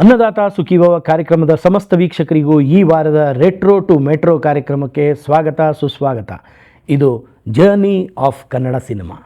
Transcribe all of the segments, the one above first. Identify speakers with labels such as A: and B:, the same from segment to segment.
A: ಅನ್ನದಾತ ಸುಖೀಭವ ಕಾರ್ಯಕ್ರಮದ ಸಮಸ್ತ ವೀಕ್ಷಕರಿಗೂ ಈ ವಾರದ ರೆಟ್ರೋ ಟು ಮೆಟ್ರೋ ಕಾರ್ಯಕ್ರಮಕ್ಕೆ ಸ್ವಾಗತ ಸುಸ್ವಾಗತ. ಇದು ಜರ್ನಿ ಆಫ್ ಕನ್ನಡ ಸಿನಿಮಾ.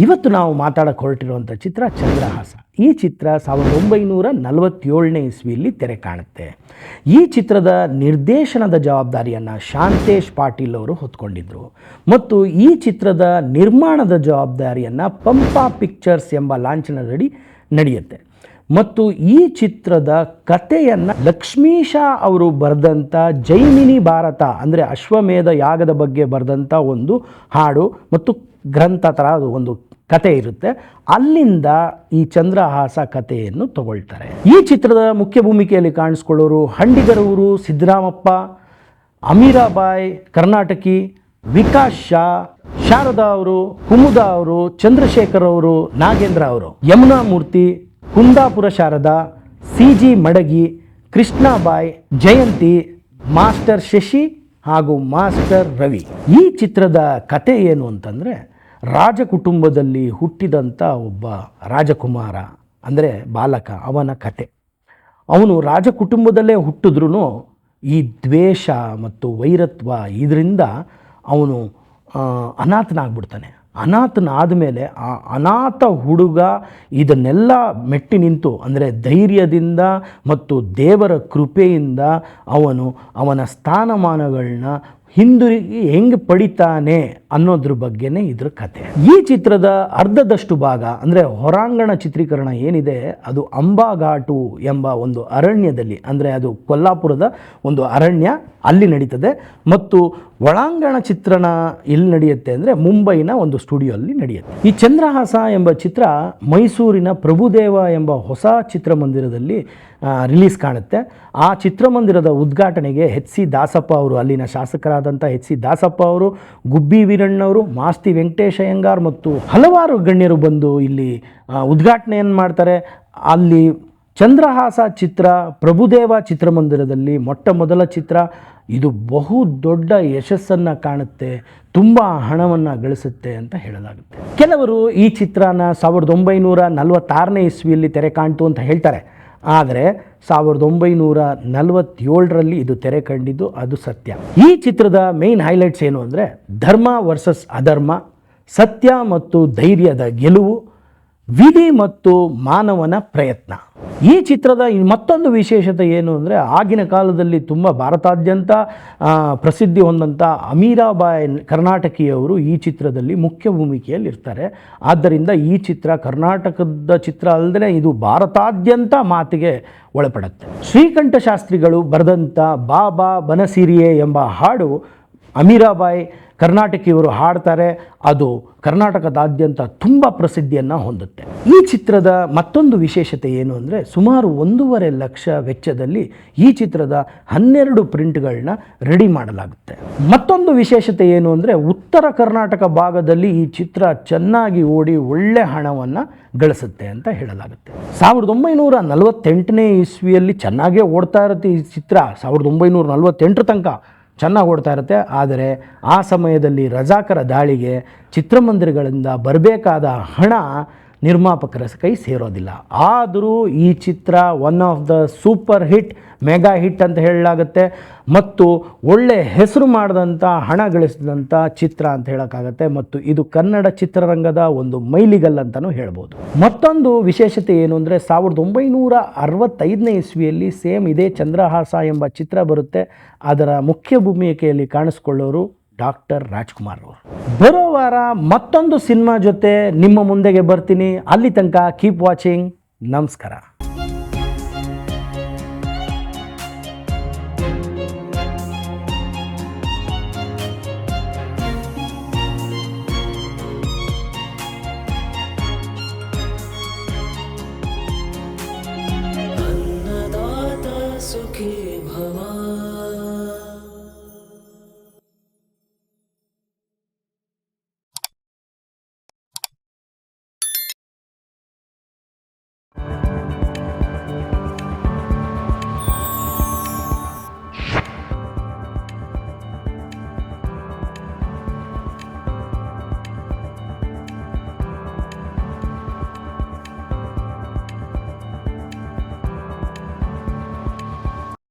A: ಇವತ್ತು ನಾವು ಮಾತಾಡಕ್ಕೆ ಹೊರಟಿರುವಂಥ ಚಿತ್ರ ಚಂದ್ರಹಾಸ. ಈ ಚಿತ್ರ 1947ನೇ ಇಸ್ವಿಯಲ್ಲಿ ತೆರೆ ಕಾಣುತ್ತೆ. ಈ ಚಿತ್ರದ ನಿರ್ದೇಶನದ ಜವಾಬ್ದಾರಿಯನ್ನು ಶಾಂತೇಶ್ ಪಾಟೀಲ್ ಅವರು ಹೊತ್ಕೊಂಡಿದ್ದರು ಮತ್ತು ಈ ಚಿತ್ರದ ನಿರ್ಮಾಣದ ಜವಾಬ್ದಾರಿಯನ್ನು ಪಂಪಾ ಪಿಕ್ಚರ್ಸ್ ಎಂಬ ಲಾಂಛನದಡಿ ನಡೆಯುತ್ತೆ. ಮತ್ತು ಈ ಚಿತ್ರದ ಕಥೆಯನ್ನು ಲಕ್ಷ್ಮೀಶ ಅವರು ಬರೆದಂಥ ಜೈಮಿನಿ ಭಾರತ ಅಂದರೆ ಅಶ್ವಮೇಧ ಯಾಗದ ಬಗ್ಗೆ ಬರೆದಂಥ ಒಂದು ಹಾಡು ಮತ್ತು ಗ್ರಂಥ ಥರ ಅದು ಒಂದು ಕತೆ ಇರುತ್ತೆ. ಅಲ್ಲಿಂದ ಈ ಚಂದ್ರಹಾಸ ಕಥೆಯನ್ನು ತಗೊಳ್ತಾರೆ. ಈ ಚಿತ್ರದ ಮುಖ್ಯ ಭೂಮಿಕೆಯಲ್ಲಿ ಕಾಣಿಸ್ಕೊಳ್ಳೋರು ಹಂಡಿಗರವರು ಸಿದ್ದರಾಮಪ್ಪ, ಅಮೀರಾಬಾಯಿ ಕರ್ನಾಟಕಿ, ವಿಕಾಸ್ ಶಾ, ಶಾರದಾ ಅವರು, ಕುಮುದಾ ಅವರು, ಚಂದ್ರಶೇಖರ್ ಅವರು, ನಾಗೇಂದ್ರ ಅವರು, ಯಮುನಾ ಮೂರ್ತಿ, ಕುಂದಾಪುರ ಶಾರದಾ, CG ಮಡಗಿ, ಕೃಷ್ಣಾಬಾಯಿ, ಜಯಂತಿ, ಮಾಸ್ಟರ್ ಶಶಿ ಹಾಗೂ ಮಾಸ್ಟರ್ ರವಿ. ಈ ಚಿತ್ರದ ಕತೆ ಏನು ಅಂತಂದರೆ, ರಾಜ ಕುಟುಂಬದಲ್ಲಿ ಹುಟ್ಟಿದಂಥ ಒಬ್ಬ ರಾಜಕುಮಾರ ಅಂದರೆ ಬಾಲಕ, ಅವನ ಕತೆ. ಅವನು ರಾಜ ಕುಟುಂಬದಲ್ಲೇ ಹುಟ್ಟಿದ್ರೂ ಈ ದ್ವೇಷ ಮತ್ತು ವೈರತ್ವ ಇದರಿಂದ ಅವನು ಅನಾಥನಾಗ್ಬಿಡ್ತಾನೆ. ಅನಾಥನಾದ ಮೇಲೆ ಆ ಅನಾಥ ಹುಡುಗ ಇದನ್ನೆಲ್ಲ ಮೆಟ್ಟಿ ನಿಂತು ಅಂದರೆ ಧೈರ್ಯದಿಂದ ಮತ್ತು ದೇವರ ಕೃಪೆಯಿಂದ ಅವನ ಸ್ಥಾನಮಾನಗಳನ್ನ ಹಿಂದಿರುಗಿ ಹೆಂಗೆ ಪಡಿತಾನೆ ಅನ್ನೋದ್ರ ಬಗ್ಗೆನೇ ಇದ್ರ ಕತೆ. ಈ ಚಿತ್ರದ ಅರ್ಧದಷ್ಟು ಭಾಗ ಅಂದರೆ ಹೊರಾಂಗಣ ಚಿತ್ರೀಕರಣ ಏನಿದೆ ಅದು ಅಂಬಾಘಾಟು ಎಂಬ ಒಂದು ಅರಣ್ಯದಲ್ಲಿ, ಅಂದರೆ ಅದು ಕೊಲ್ಲಾಪುರದ ಒಂದು ಅರಣ್ಯ, ಅಲ್ಲಿ ನಡೀತದೆ. ಮತ್ತು ಒಳಾಂಗಣ ಚಿತ್ರಣ ಎಲ್ಲಿ ನಡೆಯುತ್ತೆ ಅಂದರೆ ಮುಂಬೈನ ಒಂದು ಸ್ಟುಡಿಯೋಲ್ಲಿ ನಡೆಯುತ್ತೆ. ಈ ಚಂದ್ರಹಾಸ ಎಂಬ ಚಿತ್ರ ಮೈಸೂರಿನ ಪ್ರಭುದೇವ ಎಂಬ ಹೊಸ ಚಿತ್ರಮಂದಿರದಲ್ಲಿ ರಿಲೀಸ್ ಕಾಣುತ್ತೆ. ಆ ಚಿತ್ರಮಂದಿರದ ಉದ್ಘಾಟನೆಗೆ HC ದಾಸಪ್ಪ ಅವರು, ಅಲ್ಲಿನ ಶಾಸಕರಾದಂಥ HC ದಾಸಪ್ಪ ಅವರು, ಗುಬ್ಬಿ ವೀರಣ್ಣವರು, ಮಾಸ್ತಿ ವೆಂಕಟೇಶ ಅಯ್ಯಂಗಾರ್ ಮತ್ತು ಹಲವಾರು ಗಣ್ಯರು ಬಂದು ಇಲ್ಲಿ ಉದ್ಘಾಟನೆಯನ್ನು ಮಾಡ್ತಾರೆ. ಅಲ್ಲಿ ಚಂದ್ರಹಾಸ ಚಿತ್ರ ಪ್ರಭುದೇವ ಚಿತ್ರಮಂದಿರದಲ್ಲಿ ಮೊಟ್ಟ ಮೊದಲ ಚಿತ್ರ. ಇದು ಬಹು ದೊಡ್ಡ ಯಶಸ್ಸನ್ನು ಕಾಣುತ್ತೆ, ತುಂಬ ಹಣವನ್ನು ಗಳಿಸುತ್ತೆ ಅಂತ ಹೇಳಲಾಗುತ್ತೆ. ಕೆಲವರು ಈ ಚಿತ್ರನ 1946ನೇ ಇಸ್ವಿಯಲ್ಲಿ ತೆರೆ ಕಾಣ್ತು ಅಂತ ಹೇಳ್ತಾರೆ. ಆದರೆ 1947ರಲ್ಲಿ ಇದು ತೆರೆ ಕಂಡಿದ್ದು ಅದು ಸತ್ಯ. ಈ ಚಿತ್ರದ ಮೇನ್ ಹೈಲೈಟ್ಸ್ ಏನು ಅಂದರೆ ಧರ್ಮ ವರ್ಸಸ್ ಅಧರ್ಮ, ಸತ್ಯ ಮತ್ತು ಧೈರ್ಯದ ಗೆಲುವು, ವಿಧಿ ಮತ್ತು ಮಾನವನ ಪ್ರಯತ್ನ. ಈ ಚಿತ್ರದ ಮತ್ತೊಂದು ವಿಶೇಷತೆ ಏನು ಅಂದರೆ ಆಗಿನ ಕಾಲದಲ್ಲಿ ತುಂಬ ಭಾರತಾದ್ಯಂತ ಪ್ರಸಿದ್ಧಿ ಹೊಂದಂಥ ಅಮೀರಾಬಾಯಿ ಕರ್ನಾಟಕಿಯವರು ಈ ಚಿತ್ರದಲ್ಲಿ ಮುಖ್ಯ ಭೂಮಿಕೆಯಲ್ಲಿ ಇರ್ತಾರೆ. ಆದ್ದರಿಂದ ಈ ಚಿತ್ರ ಕರ್ನಾಟಕದ ಚಿತ್ರ ಅಲ್ಲದೆ ಇದು ಭಾರತಾದ್ಯಂತ ಮಾತಿಗೆ ಒಳಪಡುತ್ತೆ. ಶ್ರೀಕಂಠ ಶಾಸ್ತ್ರಿಗಳು ಬರೆದಂಥ ಬಾಬಾ ಬನಸಿರಿಯೆ ಎಂಬ ಹಾಡು ಅಮೀರಾಬಾಯಿ ಕರ್ನಾಟಕಿಯವರು ಹಾಡ್ತಾರೆ. ಅದು ಕರ್ನಾಟಕದಾದ್ಯಂತ ತುಂಬ ಪ್ರಸಿದ್ಧಿಯನ್ನು ಹೊಂದುತ್ತೆ. ಈ ಚಿತ್ರದ ಮತ್ತೊಂದು ವಿಶೇಷತೆ ಏನು ಅಂದರೆ ಸುಮಾರು 1.5 ಲಕ್ಷ ವೆಚ್ಚದಲ್ಲಿ ಈ ಚಿತ್ರದ 12 ಪ್ರಿಂಟ್ಗಳನ್ನ ರೆಡಿ ಮಾಡಲಾಗುತ್ತೆ. ಮತ್ತೊಂದು ವಿಶೇಷತೆ ಏನು ಅಂದರೆ ಉತ್ತರ ಕರ್ನಾಟಕ ಭಾಗದಲ್ಲಿ ಈ ಚಿತ್ರ ಚೆನ್ನಾಗಿ ಓಡಿ ಒಳ್ಳೆ ಹಣವನ್ನು ಗಳಿಸುತ್ತೆ ಅಂತ ಹೇಳಲಾಗುತ್ತೆ. 1948ನೇ ಇಸ್ವಿಯಲ್ಲಿ ಚೆನ್ನಾಗೇ ಓಡ್ತಾ ಇರುತ್ತೆ ಈ ಚಿತ್ರ. 1948 ತನಕ ಚೆನ್ನಾಗಿ ಓಡ್ತಾ ಇರುತ್ತೆ. ಆದರೆ ಆ ಸಮಯದಲ್ಲಿ ರಜಾಕರ ದಾಳಿಗೆ ಚಿತ್ರಮಂದಿರಗಳಿಂದ ಬರಬೇಕಾದ ಹಣ ನಿರ್ಮಾಪಕರ ಕೈ ಸೇರೋದಿಲ್ಲ. ಆದರೂ ಈ ಚಿತ್ರ one of the super hit, mega hit ಅಂತ ಹೇಳಲಾಗುತ್ತೆ ಮತ್ತು ಒಳ್ಳೆ ಹೆಸರು ಮಾಡಿದಂಥ, ಹಣ ಗಳಿಸಿದಂಥ ಚಿತ್ರ ಅಂತ ಹೇಳೋಕ್ಕಾಗತ್ತೆ. ಮತ್ತು ಇದು ಕನ್ನಡ ಚಿತ್ರರಂಗದ ಒಂದು ಮೈಲಿಗಲ್ಲು ಅಂತಲೂ ಹೇಳ್ಬೋದು. ಮತ್ತೊಂದು ವಿಶೇಷತೆ ಏನು ಅಂದರೆ 1965ನೇ ಇಸ್ವಿಯಲ್ಲಿ ಸೇಮ್ ಇದೇ ಚಂದ್ರಹಾಸ ಎಂಬ ಚಿತ್ರ ಬರುತ್ತೆ. ಅದರ ಮುಖ್ಯ ಭೂಮಿಕೆಯಲ್ಲಿ ಕಾಣಿಸ್ಕೊಳ್ಳೋರು ಡಾಕ್ಟರ್ ರಾಜ್ಕುಮಾರ್ ಅವರು. ಬರೋ ವಾರ ಮತ್ತೊಂದು ಸಿನಿಮಾ ಜೊತೆ ನಿಮ್ಮ ಮುಂದೆಗೆ ಬರ್ತೀನಿ. ಅಲ್ಲಿ ತನಕ ಕೀಪ್ ವಾಚಿಂಗ್. ನಮಸ್ಕಾರ.
B: ಅನ್ನದಾತ ಕೇಳಿ